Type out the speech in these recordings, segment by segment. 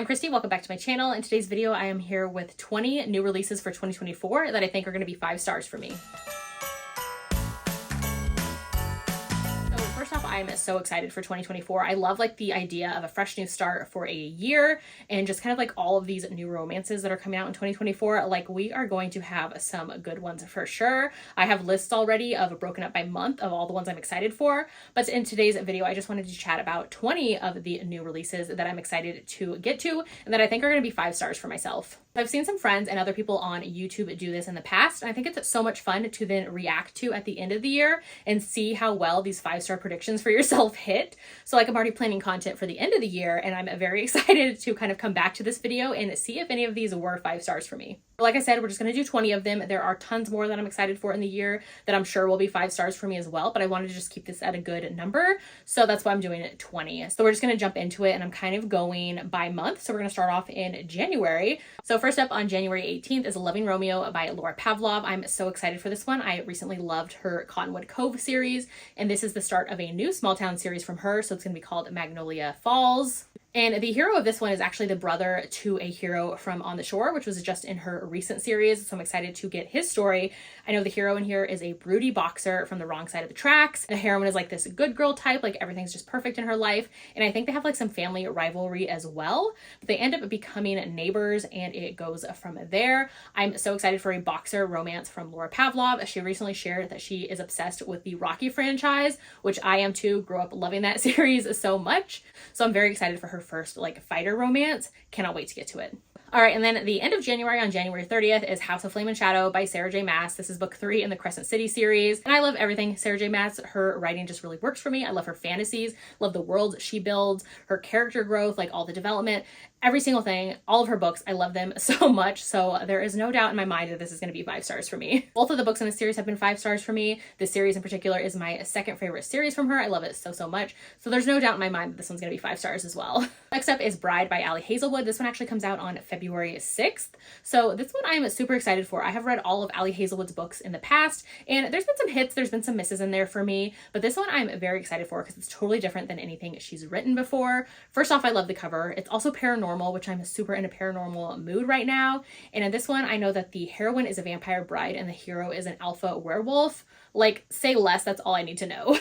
I'm Christy, welcome back to my channel. In today's video, I am here with 20 new releases for 2024 that I think are going to be 5 stars for me. First off, I'm so excited for 2024. I love like the idea of a fresh new start for a year and just kind of like all of these new romances that are coming out in 2024. Like we are going to have some good ones for sure. I have lists already of broken up by month of all the ones I'm excited for. But in today's video, I just wanted to chat about 20 of the new releases that I'm excited to get to and that I think are going to be 5 stars for myself. I've seen some friends and other people on YouTube do this in the past, and I think it's so much fun to then react to at the end of the year and see how well these 5-star predictions for yourself hit. So like I'm already planning content for the end of the year, and I'm very excited to kind of come back to this video and see if any of these were 5 stars for me. Like I said, we're just going to do 20 of them. There are tons more that I'm excited for in the year that I'm sure will be 5 stars for me as well, but I wanted to just keep this at a good number. So that's why I'm doing it 20. So we're just going to jump into it, and I'm kind of going by month. So we're going to start off in January. So first up on January 18th is Loving Romeo by Laura Pavlov. I'm so excited for this one. I recently loved her Cottonwood Cove series, and this is the start of a new small town series from her. So it's going to be called Magnolia Falls. And the hero of this one is actually the brother to a hero from On the Shore, which was just in her recent series. So I'm excited to get his story. I know the hero in here is a broody boxer from the wrong side of the tracks. The heroine is like this good girl type, like everything's just perfect in her life. And I think they have like some family rivalry as well. But they end up becoming neighbors and it goes from there. I'm so excited for a boxer romance from Laura Pavlov. She recently shared that she is obsessed with the Rocky franchise, which I am too. Grew up loving that series so much. So I'm very excited for her first like fighter romance. Cannot wait to get to it. All right, and then the end of January, on January 30th, is House of Flame and Shadow by Sarah J. Maas. This is book 3 in the Crescent City series, and I love everything Sarah J. Maas. Her writing just really works for me. I love her fantasies, love the worlds she builds, her character growth, like all the development, every single thing, all of her books. I love them so much, so there is no doubt in my mind that this is going to be 5 stars for me. Both of the books in the series have been 5 stars for me. This series in particular is my second favorite series from her. I love it so much, so there's no doubt in my mind that this one's going to be 5 stars as well. Next up is Bride by Ali Hazelwood. This one actually comes out on February 6th. So this one I'm super excited for. I have read all of Ali Hazelwood's books in the past, and there's been some hits, there's been some misses in there for me, but this one I'm very excited for because it's totally different than anything she's written before. First off, I love the cover. It's also paranormal, which I'm super in a paranormal mood right now. And in this one, I know that the heroine is a vampire bride and the hero is an alpha werewolf. Like, say less, that's all I need to know.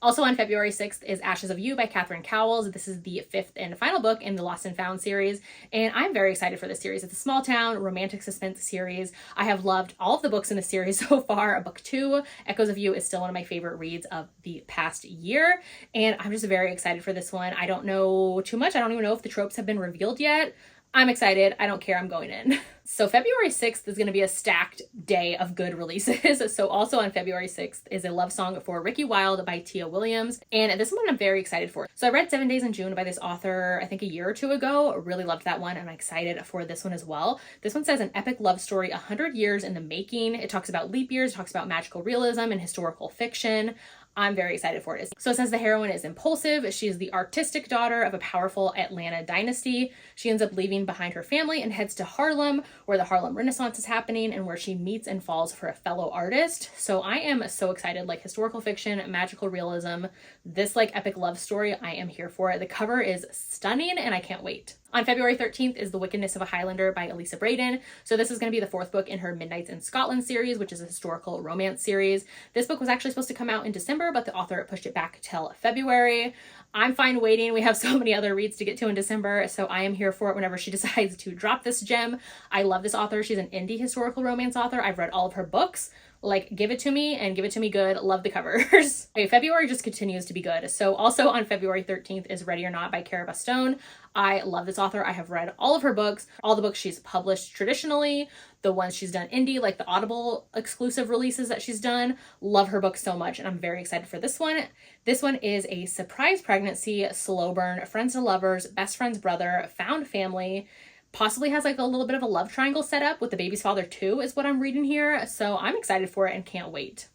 Also on February 6th is Ashes of You by Catherine Cowles. This is the 5th and final book in the Lost and Found series, and I'm very excited for this series. It's a small town romantic suspense series. I have loved all of the books in the series so far. Book 2, Echoes of You, is still one of my favorite reads of the past year, and I'm just very excited for this one. I don't know too much. I don't even know if the tropes have been revealed yet. I'm excited. I don't care. I'm going in. So February 6th is going to be a stacked day of good releases. So also on February 6th is a love song for Ricky Wilde by Tia Williams. And this one I'm very excited for. So I read 7 Days in June by this author, I think a year or 2 ago. Really loved that one. I'm excited for this one as well. This one says an epic love story, 100 years in the making. It talks about leap years, talks about magical realism and historical fiction. I'm very excited for it. So it says the heroine is impulsive. She is the artistic daughter of a powerful Atlanta dynasty. She ends up leaving behind her family and heads to Harlem, where the Harlem Renaissance is happening and where she meets and falls for a fellow artist. So I am so excited. Like historical fiction, magical realism, this like epic love story, I am here for it. The cover is stunning and I can't wait. On February 13th is The Wickedness of a Highlander by Elisa Braden. So this is going to be the 4th book in her Midnights in Scotland series, which is a historical romance series. This book was actually supposed to come out in December, but the author pushed it back till February. I'm fine waiting. We have so many other reads to get to in December, so I am here for it whenever she decides to drop this gem. I love this author. She's an indie historical romance author. I've read all of her books. Like, give it to me and give it to me good. Love the covers. Okay, February just continues to be good. So also on February 13th is Ready or Not by Cara Bastone. I love this author. I have read all of her books, all the books she's published traditionally, the ones she's done indie, like the Audible exclusive releases that she's done. Love her books so much, and I'm very excited for this one. This one is a surprise pregnancy, slow burn, friends to lovers, best friend's brother, found family. Possibly has like a little bit of a love triangle set up with the baby's father too, is what I'm reading here. So I'm excited for it and can't wait.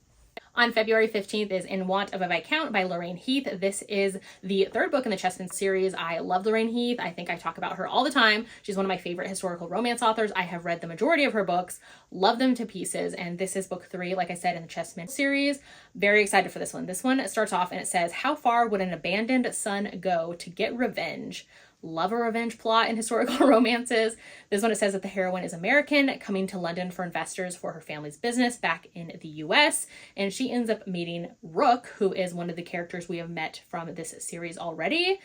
On February 15th is In Want of a Viscount by Lorraine Heath. This is the 3rd book in the Chespin series. I love Lorraine Heath. I think I talk about her all the time. She's one of my favorite historical romance authors. I have read the majority of her books, love them to pieces, and this is book 3, like I said, in the Chespin series. Very excited for this one. This one starts off and it says, how far would an abandoned son go to get revenge? Love a revenge plot in historical romances. This one, it says that the heroine is American, coming to London for investors for her family's business back in the US. And she ends up meeting Rook, who is one of the characters we have met from this series already.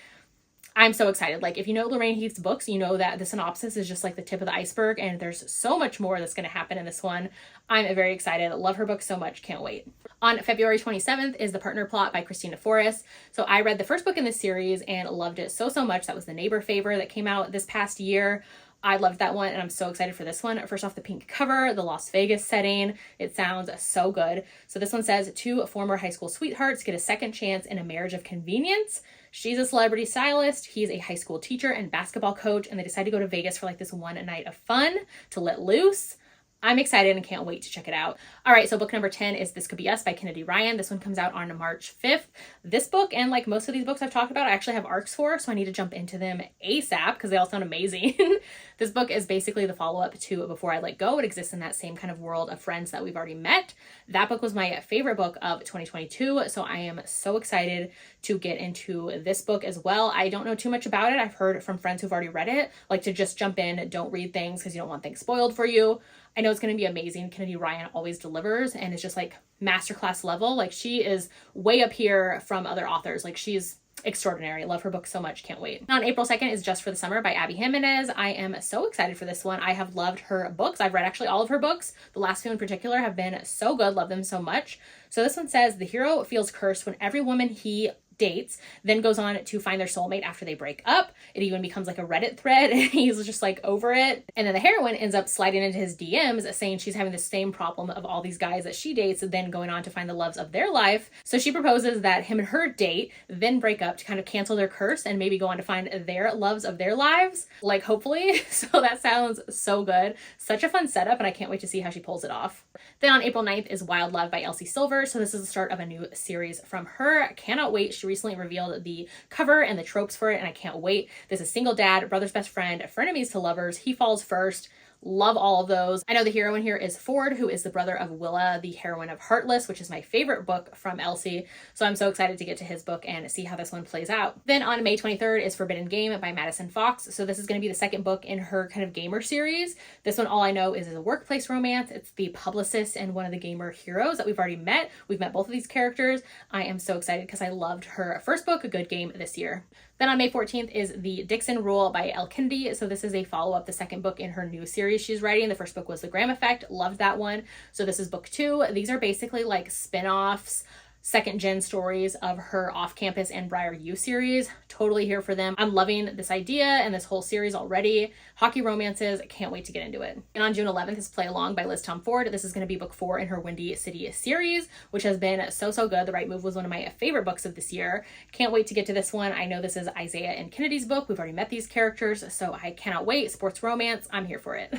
I'm so excited. Like, if you know Lorraine Heath's books, you know that the synopsis is just like the tip of the iceberg, and there's so much more that's going to happen in this one. I'm very excited. Love her book so much. Can't wait. On February 27th is The Partner Plot by Christina Forrest. So I read the first book in this series and loved it so much. That was The Neighbor Favor that came out this past year. I loved that one, and I'm so excited for this one. First off, the pink cover, the Las Vegas setting. It sounds so good. So this one says, two former high school sweethearts get a second chance in a marriage of convenience. She's a celebrity stylist. He's a high school teacher and basketball coach, and they decide to go to Vegas for like this one night of fun to let loose. I'm excited and can't wait to check it out. All right, so book number 10 is This Could Be Us by Kennedy Ryan. This one comes out on March 5th. This book, and like most of these books I've talked about, I actually have arcs for, so I need to jump into them ASAP because they all sound amazing. This book is basically the follow-up to Before I Let Go. It exists in that same kind of world of friends that we've already met. That book was my favorite book of 2022, so I am so excited to get into this book as well. I don't know too much about it. I've heard from friends who've already read it, like to just jump in, don't read things because you don't want things spoiled for you. I know it's going to be amazing. Kennedy Ryan always delivers, and it's just like masterclass level. Like, she is way up here from other authors. Like, she's extraordinary. I love her book so much. Can't wait. On April 2nd is Just for the Summer by Abby Jimenez. I am so excited for this one. I have loved her books. I've read actually all of her books. The last few in particular have been so good. Love them so much. So this one says, the hero feels cursed when every woman he dates then goes on to find their soulmate after they break up. It even becomes like a Reddit thread, and he's just like over it. And then the heroine ends up sliding into his DMs saying she's having the same problem of all these guys that she dates, then going on to find the loves of their life. So she proposes that him and her date, then break up to kind of cancel their curse and maybe go on to find their loves of their lives, like, hopefully. So that sounds so good. Such a fun setup, and I can't wait to see how she pulls it off. Then on April 9th is Wild Love by Elsie Silver. So this is the start of a new series from her. Cannot wait. She recently revealed the cover and the tropes for it, and I can't wait. This is single dad, brother's best friend, frenemies to lovers. He falls first. Love all of those. I know the hero in here is Ford, who is the brother of Willa, the heroine of Heartless, which is my favorite book from Elsie. So I'm so excited to get to his book and see how this one plays out. Then on May 23rd is Forbidden Game by Madison Fox. So this is going to be the second book in her kind of gamer series. This one, all I know is a workplace romance. It's the publicist and one of the gamer heroes that we've already met. We've met both of these characters. I am so excited because I loved her first book, A Good Game, this year. Then on May 14th is the Dixon Rule by Elle Kennedy. So this is a follow-up, the second book in her new series she's writing. The first book was The Graham Effect. Loved that one. So this is book 2. These are basically like spin-offs, second-gen stories of her off-campus and Briar U series. Totally here for them. I'm loving this idea and this whole series already. Hockey romances, can't wait to get into it. And on June 11th is Play Along by Liz Tom Ford. This is going to be book 4 in her Windy City series, which has been so good. The Right Move was one of my favorite books of this year. Can't wait to get to this one. I know this is Isaiah and Kennedy's book. We've already met these characters, so I cannot wait. Sports romance, I'm here for it.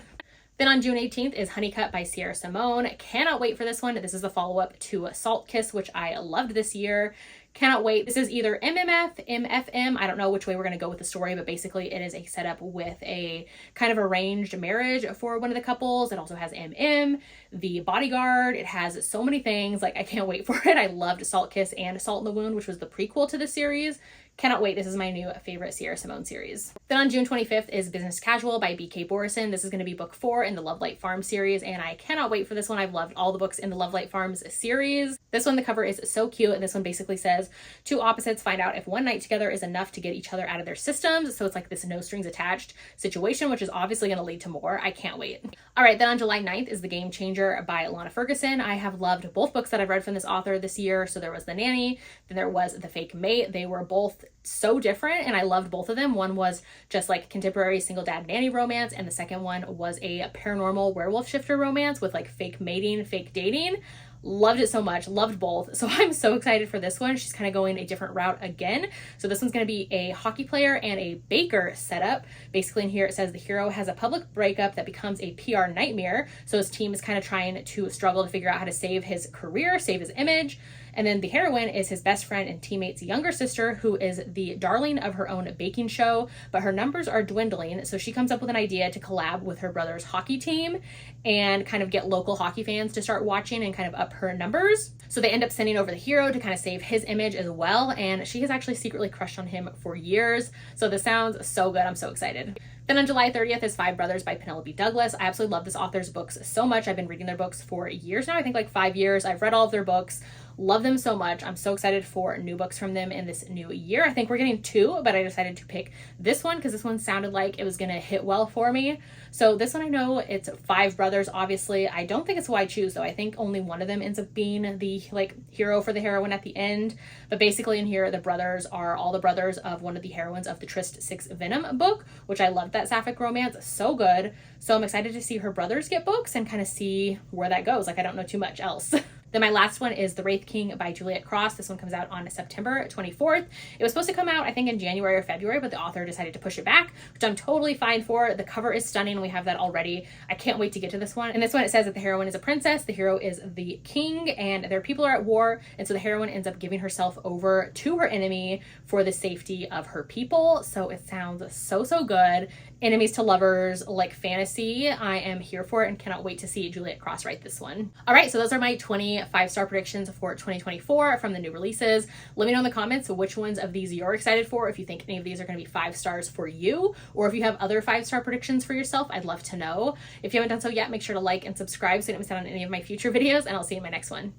Then on June 18th is Honeycutt by Sierra Simone. Cannot wait for this one. This is the follow-up to Salt Kiss, which I loved this year. Cannot wait. This is either MMF, MFM. I don't know which way we're going to go with the story, but basically it is a setup with a kind of arranged marriage for one of the couples. It also has MM, the bodyguard. It has so many things. Like, I can't wait for it. I loved Salt Kiss and Salt in the Wound, which was the prequel to the series. Cannot wait. This is my new favorite Sierra Simone series. Then on June 25th is Business Casual by B.K. Borison. This is going to be book 4 in the Love Light Farms series, and I cannot wait for this one. I've loved all the books in the Love Light Farms series. This one, the cover is so cute, and this one basically says, two opposites find out if one night together is enough to get each other out of their systems. So it's like this no strings attached situation, which is obviously going to lead to more. I can't wait. All right, then on July 9th is The Game Changer by Lana Ferguson. I have loved both books that I've read from this author this year. So there was The Nanny, then there was The Fake Mate. They were both so different, and I loved both of them. One was just like contemporary single dad nanny romance, and the second one was a paranormal werewolf shifter romance with like fake mating, fake dating. Loved it so much. Loved both. So I'm so excited for this one. She's kind of going a different route again. So this one's going to be a hockey player and a baker setup. Basically in here it says the hero has a public breakup that becomes a PR nightmare. So his team is kind of trying to struggle to figure out how to save his career, save his image. And then the heroine is his best friend and teammate's younger sister, who is the darling of her own baking show, but her numbers are dwindling. So she comes up with an idea to collab with her brother's hockey team and kind of get local hockey fans to start watching and kind of up her numbers. So they end up sending over the hero to kind of save his image as well. And she has actually secretly crushed on him for years. So this sounds so good. I'm so excited. Then on July 30th is Five Brothers by Penelope Douglas. I absolutely love this author's books so much. I've been reading their books for years now. I think like 5 years. I've read all of their books. Love them so much. I'm so excited for new books from them in this new year. I think we're getting 2, but I decided to pick this one because this one sounded like it was going to hit well for me. So this one, I know it's 5 brothers, obviously. I don't think it's who I choose, though. I think only one of them ends up being the like hero for the heroine at the end. But basically in here, the brothers are all the brothers of one of the heroines of the Trist 6 Venom book, which I loved that sapphic romance. So good. So I'm excited to see her brothers get books and kind of see where that goes. Like, I don't know too much else. Then my last one is The Wraith King by Juliet Cross. This one comes out on September 24th. It was supposed to come out, I think, in January or February, but the author decided to push it back, which I'm totally fine for. The cover is stunning. We have that already. I can't wait to get to this one. In this one, it says that the heroine is a princess, the hero is the king, and their people are at war. And so the heroine ends up giving herself over to her enemy for the safety of her people. So it sounds so, so good. Enemies to lovers, like fantasy. I am here for it and cannot wait to see Juliet Cross write this one. All right, so those are my 20 5-star predictions for 2024 from the new releases. Let me know in the comments which ones of these you're excited for, if you think any of these are going to be 5 stars for you, or if you have other 5-star predictions for yourself. I'd love to know. If you haven't done so yet, make sure to like and subscribe so you don't miss out on any of my future videos, and I'll see you in my next one.